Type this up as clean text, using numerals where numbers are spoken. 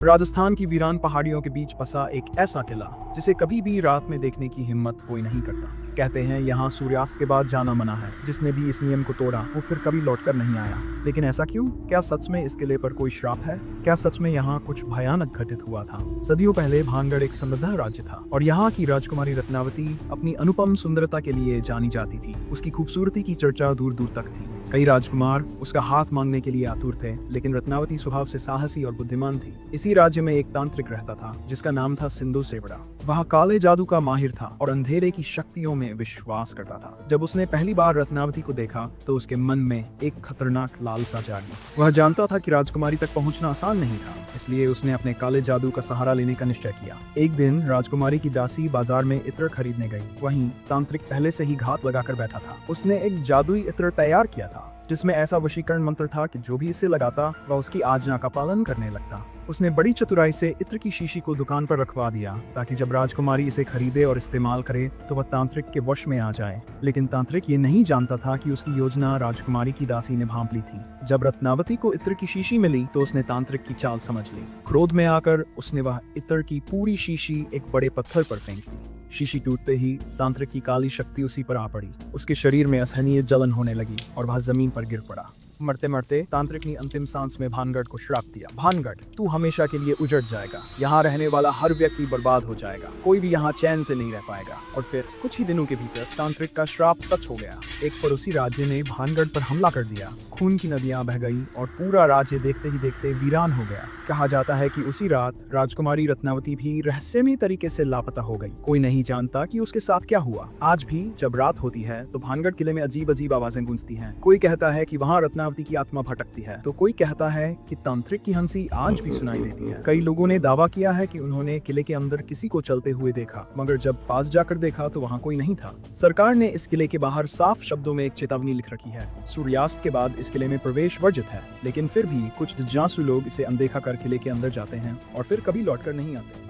राजस्थान की वीरान पहाड़ियों के बीच बसा एक ऐसा किला जिसे कभी भी रात में देखने की हिम्मत कोई नहीं करता। कहते हैं यहाँ सूर्यास्त के बाद जाना मना है। जिसने भी इस नियम को तोड़ा वो फिर कभी लौटकर नहीं आया। लेकिन ऐसा क्यों? क्या सच में इस किले पर कोई श्राप है? क्या सच में यहाँ कुछ भयानक घटित हुआ था? सदियों पहले भानगढ़ एक समृद्ध राज्य था और यहाँ की राजकुमारी रत्नावती अपनी अनुपम सुंदरता के लिए जानी जाती थी। उसकी खूबसूरती की चर्चा दूर दूर तक थी। कई राजकुमार उसका हाथ मांगने के लिए आतुर थे, लेकिन रत्नावती स्वभाव से साहसी और बुद्धिमान थी। इसी राज्य में एक तांत्रिक रहता था जिसका नाम था सिंधु सेवड़ा। वह काले जादू का माहिर था और अंधेरे की शक्तियों में विश्वास करता था। जब उसने पहली बार रत्नावती को देखा तो उसके मन में एक खतरनाक लालसा जागी। वह जानता था कि राजकुमारी तक पहुंचना आसान नहीं था, इसलिए उसने अपने काले जादू का सहारा लेने का निश्चय किया। एक दिन राजकुमारी की दासी बाजार में इत्र खरीदने गई। वहीं तांत्रिक पहले से ही घात लगाकर बैठा था। उसने एक जादुई इत्र तैयार किया था जिसमें ऐसा वशीकरण मंत्र था कि जो भी इसे लगाता वह उसकी आज्ञा का पालन करने लगता। उसने बड़ी चतुराई से इत्र की शीशी को दुकान पर रखवा दिया ताकि जब राजकुमारी इसे खरीदे और इस्तेमाल करे तो वह तांत्रिक के वश में आ जाए। लेकिन तांत्रिक ये नहीं जानता था कि उसकी योजना राजकुमारी की दासी ने भांप ली थी। जब रत्नावती को इत्र की शीशी मिली तो उसने तांत्रिक की चाल समझ ली। क्रोध में आकर उसने वह इत्र की पूरी शीशी एक बड़े पत्थर पर फेंक दी। शीशी टूटते ही तांत्रिक की काली शक्ति उसी पर आ पड़ी। उसके शरीर में असहनीय जलन होने लगी और वह जमीन पर गिर पड़ा। मरते मरते तांत्रिक ने अंतिम सांस में भानगढ़ को श्राप दिया। भानगढ़, तू हमेशा के लिए उजड़ जाएगा। यहाँ रहने वाला हर व्यक्ति बर्बाद हो जाएगा। कोई भी यहाँ चैन से नहीं रह पाएगा। और फिर कुछ ही दिनों के भीतर तांत्रिक का श्राप सच हो गया। एक पड़ोसी राज्य ने भानगढ़ पर हमला कर दिया। खून की नदियां बह गई और पूरा राज्य देखते ही देखते वीरान हो गया। कहा जाता है कि उसी रात राजकुमारी रत्नावती भी रहस्यमय तरीके से लापता हो गई। कोई नहीं जानता कि उसके साथ क्या हुआ। आज भी जब रात होती है तो भानगढ़ किले में अजीब अजीब आवाजें गूंजती हैं। कोई कहता है कि वहाँ रत्नावती की आत्मा भटकती है, तो कोई कहता है कि तांत्रिक की हंसी आज भी सुनाई देती है। कई लोगों ने दावा किया है कि उन्होंने किले के अंदर किसी को चलते हुए देखा, मगर जब पास जाकर देखा तो वहाँ कोई नहीं था। सरकार ने इस किले के बाहर साफ शब्दों में एक चेतावनी लिख रखी है। सूर्यास्त के बाद इस किले में प्रवेश वर्जित है, लेकिन फिर भी कुछ जिज्ञासु लोग इसे अनदेखा कर किले के अंदर जाते हैं और फिर कभी लौटकर नहीं आते।